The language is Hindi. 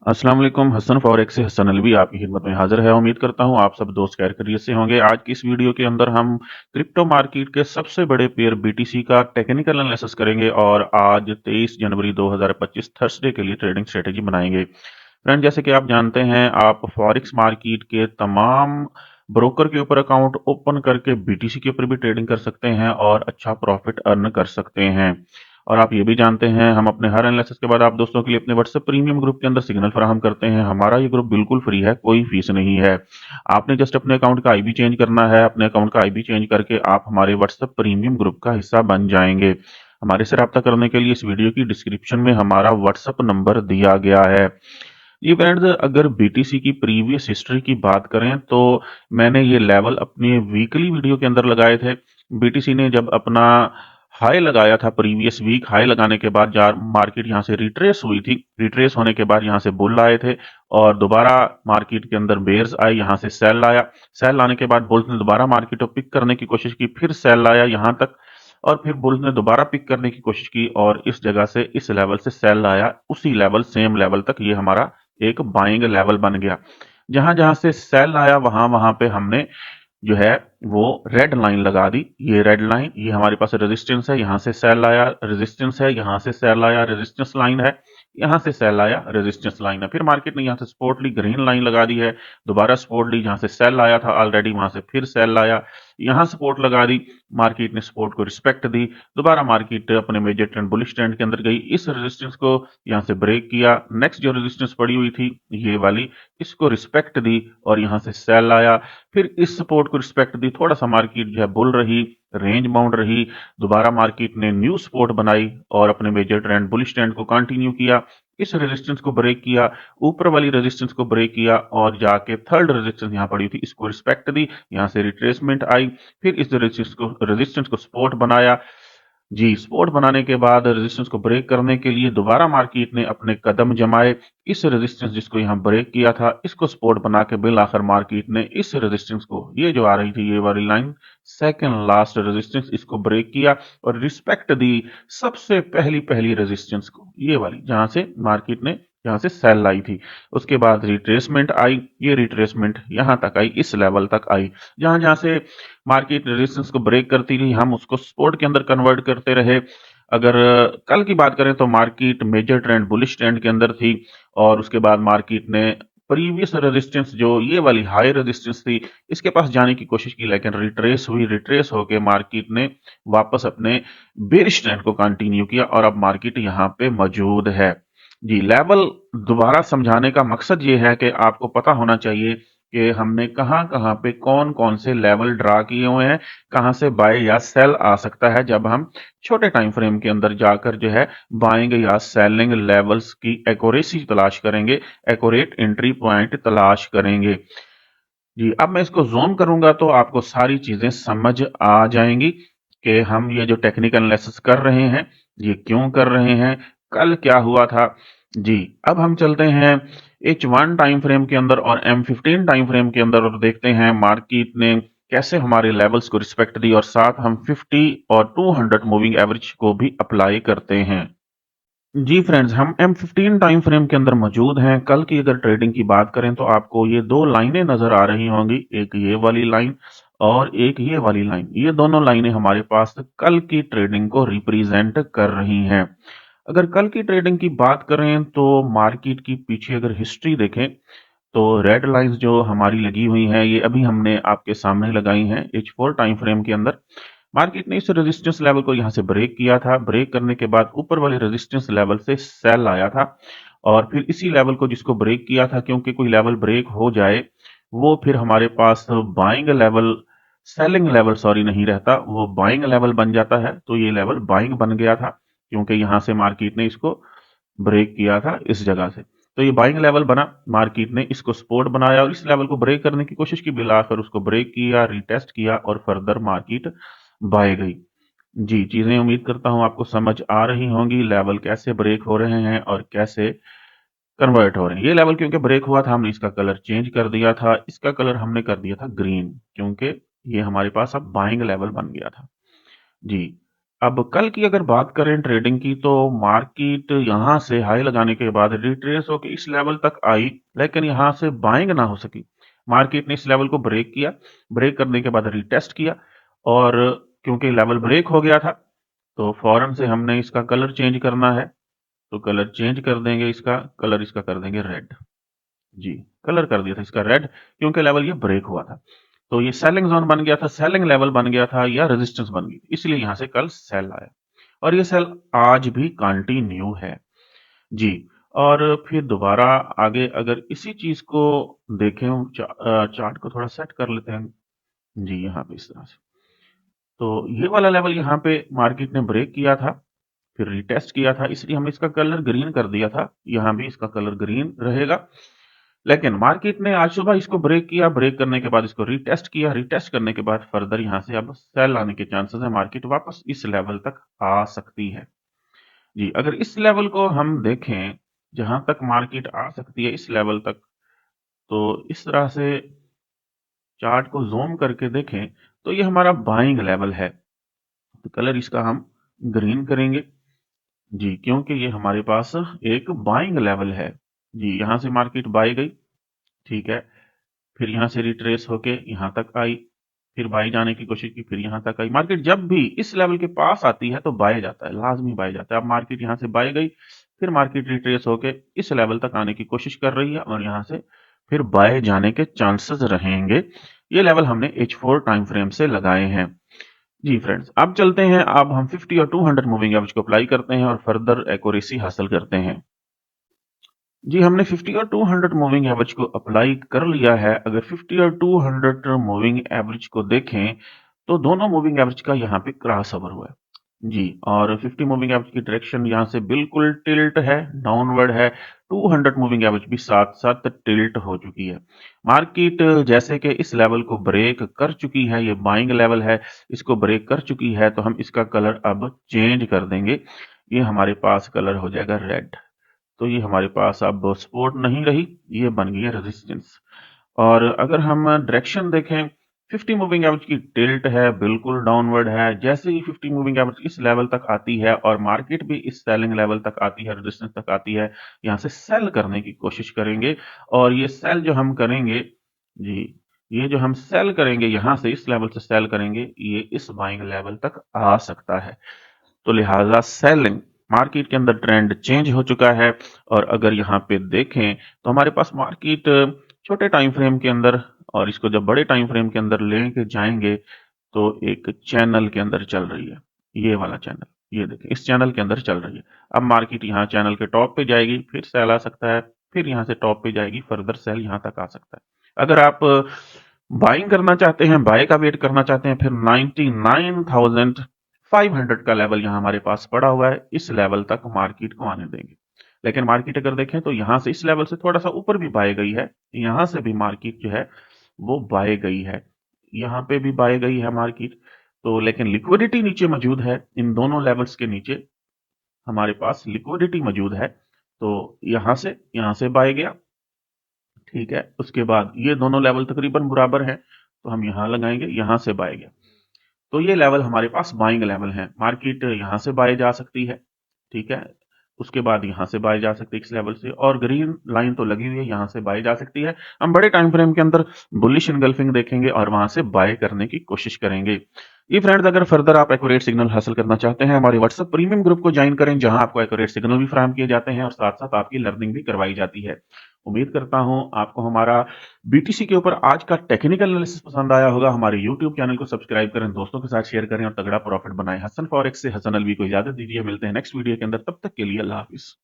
अस्सलाम वालेकुम। हसन फॉरेक्स से हसन अलवी आपकी खिदमत में हाजिर है। उम्मीद करता हूँ आप सब दोस्त खैर खैरियत से होंगे। आज की इस वीडियो के अंदर हम क्रिप्टो मार्केट के सबसे बड़े पेयर बीटीसी का टेक्निकल एनालिसिस करेंगे और आज 23 जनवरी 2025 थर्सडे के लिए ट्रेडिंग स्ट्रेटेजी बनाएंगे। फ्रेंड, जैसे कि आप जानते हैं, आप फॉरेक्स मार्केट के तमाम ब्रोकर के ऊपर अकाउंट ओपन करके बीटीसी के ऊपर भी ट्रेडिंग कर सकते हैं और अच्छा प्रॉफिट अर्न कर सकते हैं। और आप ये भी जानते हैं, हम अपने हर एनालिसिस के बाद आप दोस्तों के लिए अपने व्हाट्सएप प्रीमियम ग्रुप के अंदर सिग्नल फराहम करते हैं। हमारा ये ग्रुप बिल्कुल फ्री है, कोई फीस नहीं है। आपने जस्ट अपने अकाउंट का आईबी चेंज करना है। अपने अकाउंट का आईबी चेंज करके आप हमारे व्हाट्सएप प्रीमियम ग्रुप का हिस्सा बन जाएंगे। हमारे से रब्ता करने के लिए इस वीडियो की डिस्क्रिप्शन में हमारा व्हाट्सएप नंबर दिया गया है। ये फ्रेंड्स, अगर बीटीसी की प्रीवियस हिस्ट्री की बात करें तो मैंने ये लेवल अपने वीकली वीडियो के अंदर लगाए थे। बीटीसी ने जब अपना हाई लगाया था, प्रीवियस वीक हाई लगाने के बाद मार्केट यहाँ से रिट्रेस हुई थी। रिट्रेस होने के बाद यहाँ से बुल आए थे और दोबारा मार्केट के अंदर बेयर्स आए, यहाँ से सेल लाया। सेल लाने के बाद बुल्स ने दोबारा मार्केट को पिक करने की कोशिश की, फिर सेल लाया यहाँ तक, और फिर बुल्स ने दोबारा पिक करने की कोशिश की और इस जगह से इस लेवल से सेल लाया। उसी लेवल, सेम लेवल तक ये हमारा एक बाइंग लेवल बन गया। जहां जहां से सेल आया वहां वहां पे हमने जो है वो रेड लाइन लगा दी। ये रेड लाइन, ये हमारे पास रेजिस्टेंस है, यहां से सेल आया, रेजिस्टेंस है, यहां से सेल आया, रेजिस्टेंस लाइन है, यहां से सेल आया, रेजिस्टेंस लाइन है। फिर मार्केट ने यहां से सपोर्ट ली, ग्रीन लाइन लगा दी है, दोबारा सपोर्ट ली, जहां से सेल आया था ऑलरेडी वहां से फिर सेल आया, यहां सपोर्ट लगा दी, मार्केट ने सपोर्ट को रिस्पेक्ट दी, दोबारा मार्केट अपने मेजर ट्रेंड बुलिश ट्रेंड के अंदर गई। इस रेजिस्टेंस को यहां से ब्रेक किया, नेक्स्ट जो रेजिस्टेंस पड़ी हुई थी ये वाली, इसको रिस्पेक्ट दी और यहां से सेल आया। फिर इस सपोर्ट को रिस्पेक्ट दी, थोड़ा सा मार्केट जो है बुल रही, रेंज बाउंड रही, दोबारा मार्केट ने न्यू सपोर्ट बनाई और अपने मेजर ट्रेंड बुलिश ट्रेंड को कंटिन्यू किया। इस रेजिस्टेंस को ब्रेक किया, ऊपर वाली रेजिस्टेंस को ब्रेक किया और जाके थर्ड रेजिस्टेंस यहां पड़ी थी, इसको रिस्पेक्ट दी, यहां से रिट्रेसमेंट आई। फिर इस रेजिस्टेंस को सपोर्ट बनाया। जी, सपोर्ट बनाने के बाद रेजिस्टेंस को ब्रेक करने के लिए दोबारा मार्केट ने अपने कदम जमाए। इस रेजिस्टेंस जिसको यहाँ ब्रेक किया था, इसको सपोर्ट बना के बिल आखिर मार्केट ने इस रेजिस्टेंस को, ये जो आ रही थी ये वाली लाइन, सेकंड लास्ट रेजिस्टेंस, इसको ब्रेक किया और रिस्पेक्ट दी सबसे पहली पहली रेजिस्टेंस को, ये वाली जहां से मार्केट ने यहां से सेल लाई थी। उसके बाद रिट्रेसमेंट आई, ये रिट्रेसमेंट यहां तक आई, इस लेवल तक आई। जहां जहां से मार्केट रेजिस्टेंस को ब्रेक करती रही, हम उसको सपोर्ट के अंदर कन्वर्ट करते रहे। अगर कल की बात करें तो market major trend bullish trend के अंदर थी और उसके बाद मार्केट ने प्रीवियस रेजिस्टेंस जो ये वाली हाई रेजिस्टेंस थी, इसके पास जाने की कोशिश की, लेकिन रिट्रेस हुई। रिट्रेस होकर मार्केट ने वापस अपने बेरिश ट्रेंड को कंटिन्यू किया और अब मार्केट यहाँ पे मौजूद है। जी, लेवल दोबारा समझाने का मकसद ये है कि आपको पता होना चाहिए कि हमने कहाँ कहाँ पे कौन कौन से लेवल ड्रा किए हुए हैं, कहाँ से बाय या सेल आ सकता है जब हम छोटे टाइम फ्रेम के अंदर जाकर जो है बाइंग या सेलिंग लेवल्स की एक्यूरेसी तलाश करेंगे, एक्यूरेट एंट्री पॉइंट तलाश करेंगे। जी, अब मैं इसको ज़ूम करूंगा तो आपको सारी चीजें समझ आ जाएंगी कि हम ये जो टेक्निकल एनालिसिस कर रहे हैं ये क्यों कर रहे हैं, कल क्या हुआ था। जी, अब हम चलते हैं H1 टाइम फ्रेम के अंदर और M15 टाइम फ्रेम के अंदर और देखते हैं मार्केट ने कैसे हमारे लेवल्स को रिस्पेक्ट दी और साथ हम 50 और 200 मूविंग एवरेज को भी अप्लाई करते हैं। जी फ्रेंड्स, हम M15 टाइम फ्रेम के अंदर मौजूद हैं। कल की अगर ट्रेडिंग की बात करें तो आपको ये दो लाइनें नजर आ रही होंगी, एक ये वाली लाइन और एक ये वाली लाइन। ये दोनों लाइनें हमारे पास कल की ट्रेडिंग को रिप्रेजेंट कर रही हैं। अगर कल की ट्रेडिंग की बात करें तो मार्केट की पीछे अगर हिस्ट्री देखें तो रेड लाइंस जो हमारी लगी हुई हैं ये अभी हमने आपके सामने लगाई हैं H4 टाइम फ्रेम के अंदर। मार्केट ने इस रेजिस्टेंस लेवल को यहां से ब्रेक किया था। ब्रेक करने के बाद ऊपर वाले रेजिस्टेंस लेवल से सेल आया था और फिर इसी लेवल को जिसको ब्रेक किया था, क्योंकि कोई लेवल ब्रेक हो जाए वो फिर हमारे पास buying level, selling level sorry नहीं रहता, वो बाइंग लेवल बन जाता है। तो ये लेवल बाइंग बन गया था क्योंकि यहां से मार्केट ने इसको ब्रेक किया था इस जगह से। तो ये बाइंग लेवल बना, मार्केट ने इसको सपोर्ट बनाया और इस लेवल को ब्रेक करने की कोशिश की, बिलाकर उसको ब्रेक किया, रिटेस्ट किया और फर्दर मार्केट बाय गई। जी, चीजें उम्मीद करता हूं आपको समझ आ रही होंगी, लेवल कैसे ब्रेक हो रहे हैं और कैसे कन्वर्ट हो रहे हैं। ये लेवल क्योंकि ब्रेक हुआ था हमने इसका कलर चेंज कर दिया था, इसका कलर हमने कर दिया था ग्रीन, क्योंकि ये हमारे पास अब बाइंग लेवल बन गया था। जी, अब कल की अगर बात करें ट्रेडिंग की, तो मार्केट यहां से हाई लगाने के बाद रिट्रेस होकर इस लेवल तक आई, लेकिन यहां से बाइंग ना हो सकी। मार्केट ने इस लेवल को ब्रेक किया, ब्रेक करने के बाद रिटेस्ट किया, और क्योंकि लेवल ब्रेक हो गया था तो फौरन से हमने इसका कलर चेंज करना है। तो कलर चेंज कर देंगे, इसका कलर इसका कर देंगे रेड। जी, कलर कर दिया था इसका रेड, क्योंकि लेवल ये ब्रेक हुआ था। तो ये सेलिंग जोन बन गया था, सेलिंग लेवल बन गया था, या रेजिस्टेंस बन गई, इसलिए यहां से कल सेल आया, और ये सेल आज भी कंटिन्यू है। जी, और फिर दोबारा आगे अगर इसी चीज को देखें, चार्ट को थोड़ा सेट कर लेते हैं। जी, यहाँ पे इस तरह से, तो ये वाला लेवल यहाँ पे मार्केट ने ब्रेक किया था, फिर रिटेस्ट किया था, इसलिए हमने इसका कलर ग्रीन कर दिया था। यहाँ भी इसका कलर ग्रीन रहेगा। लेकिन मार्केट ने आज सुबह इसको ब्रेक किया, ब्रेक करने के बाद इसको रिटेस्ट किया, रिटेस्ट करने के बाद फर्दर यहां से अब सेल आने के चांसेस है, मार्केट वापस इस लेवल तक आ सकती है। जी, अगर इस लेवल को हम देखें, जहां तक मार्केट आ सकती है इस लेवल तक, तो इस तरह से चार्ट को जूम करके देखें तो ये हमारा बाइंग लेवल है। तो कलर इसका हम ग्रीन करेंगे। जी, क्योंकि ये हमारे पास एक बाइंग लेवल है। जी, यहां से मार्केट बाई गई, ठीक है, फिर यहां से रिट्रेस होके यहां तक आई, फिर बाई जाने की कोशिश की, फिर यहां तक आई। मार्केट जब भी इस लेवल के पास आती है तो बाय जाता है, लाजमी बाय जाता है। अब मार्केट यहां से बाय गई, फिर मार्केट रिट्रेस होके इस लेवल तक आने की कोशिश कर रही है, और यहां से फिर बाय जाने के चांसेस रहेंगे। ये लेवल हमने H4 टाइम फ्रेम से लगाए हैं। जी फ्रेंड्स, अब चलते हैं, अब हम 50 और 200 मूविंग एवरेज को अप्लाई करते हैं और फर्दर एक्यूरेसी हासिल करते हैं। जी, हमने 50 और 200 मूविंग एवरेज को अप्लाई कर लिया है। अगर 50 और 200 मूविंग एवरेज को देखें, तो दोनों मूविंग एवरेज का यहाँ पे क्रॉस ओवर हुआ है। जी, और 50 मूविंग एवरेज की डायरेक्शन यहाँ से बिल्कुल टिल्ट है, डाउनवर्ड है। 200 मूविंग एवरेज भी साथ साथ टिल्ट हो चुकी है। मार्केट जैसे कि इस लेवल को ब्रेक कर चुकी है, ये बाइंग लेवल है, इसको ब्रेक कर चुकी है, तो हम इसका कलर अब चेंज कर देंगे। ये हमारे पास कलर हो जाएगा रेड। तो ये हमारे पास अब सपोर्ट नहीं रही, ये बन गई है रेजिस्टेंस। और अगर हम डायरेक्शन देखें, 50 मूविंग एवरेज की टिल्ट है, बिल्कुल डाउनवर्ड है। जैसे ही 50 मूविंग एवरेज इस लेवल तक आती है और मार्केट भी इस सेलिंग लेवल तक आती है, रेजिस्टेंस तक आती है, यहां से सेल करने की कोशिश करेंगे। और ये सेल जो हम करेंगे, जी, ये जो हम सेल करेंगे यहां से इस लेवल से सेल करेंगे, ये इस बाइंग लेवल तक आ सकता है। तो लिहाजा सेलिंग, मार्केट के अंदर ट्रेंड चेंज हो चुका है। और अगर यहाँ पे देखें तो हमारे पास मार्केट छोटे टाइम फ्रेम के अंदर, और इसको जब बड़े टाइम फ्रेम के अंदर लेके जाएंगे, तो एक चैनल के अंदर चल रही है, ये वाला चैनल, ये देखें, इस चैनल के अंदर चल रही है। अब मार्केट यहाँ चैनल के टॉप पे जाएगी, फिर सेल आ सकता है, फिर यहाँ से टॉप पे जाएगी, फर्दर सेल यहाँ तक आ सकता है। अगर आप बाइंग करना चाहते हैं, बाय का वेट करना चाहते हैं, फिर 99,500 का लेवल यहाँ हमारे पास पड़ा हुआ है, इस लेवल तक मार्केट को आने देंगे। लेकिन मार्केट अगर देखें तो यहां से इस लेवल से थोड़ा सा ऊपर भी बाय गई है, यहां से भी मार्केट जो है वो बाय गई है, यहाँ पे भी बाय गई है मार्केट। तो लेकिन लिक्विडिटी नीचे मौजूद है, इन दोनों लेवल्स के नीचे हमारे पास लिक्विडिटी मौजूद है। तो यहां से बाय गया, ठीक है, उसके बाद ये दोनों लेवल तकरीबन बराबर हैं, तो हम यहां लगाएंगे, यहां से बाय गया, तो ये लेवल हमारे पास बाइंग लेवल है। मार्केट यहां से बाय जा सकती है, ठीक है, उसके बाद यहां से बाय जा सकती है इस लेवल से, और ग्रीन लाइन तो लगी हुई है, यहां से बाय जा सकती है। हम बड़े टाइम फ्रेम के अंदर बुलिश इनगल्फिंग देखेंगे और वहां से बाय करने की कोशिश करेंगे। ये फ्रेंड्स, अगर फर्दर आप एक्यूरेट सिग्नल हासिल करना चाहते हैं, हमारे व्हाट्सएप प्रीमियम ग्रुप को ज्वाइन करें, जहां आपको एक्यूरेट सिग्नल भी फराहम किए जाते हैं और साथ साथ आपकी लर्निंग भी करवाई जाती है। उम्मीद करता हूं आपको हमारा बीटीसी के ऊपर आज का टेक्निकल एनालिसिस पसंद आया होगा। हमारे यूट्यूब चैनल को सब्सक्राइब करें, दोस्तों के साथ शेयर करें और तगड़ा प्रॉफिट बनाएं। हसन फॉरेक्स से हसन अलवी को इजाजत दीजिए, मिलते हैं नेक्स्ट वीडियो के अंदर, तब तक के लिए अल्लाह हाफिज।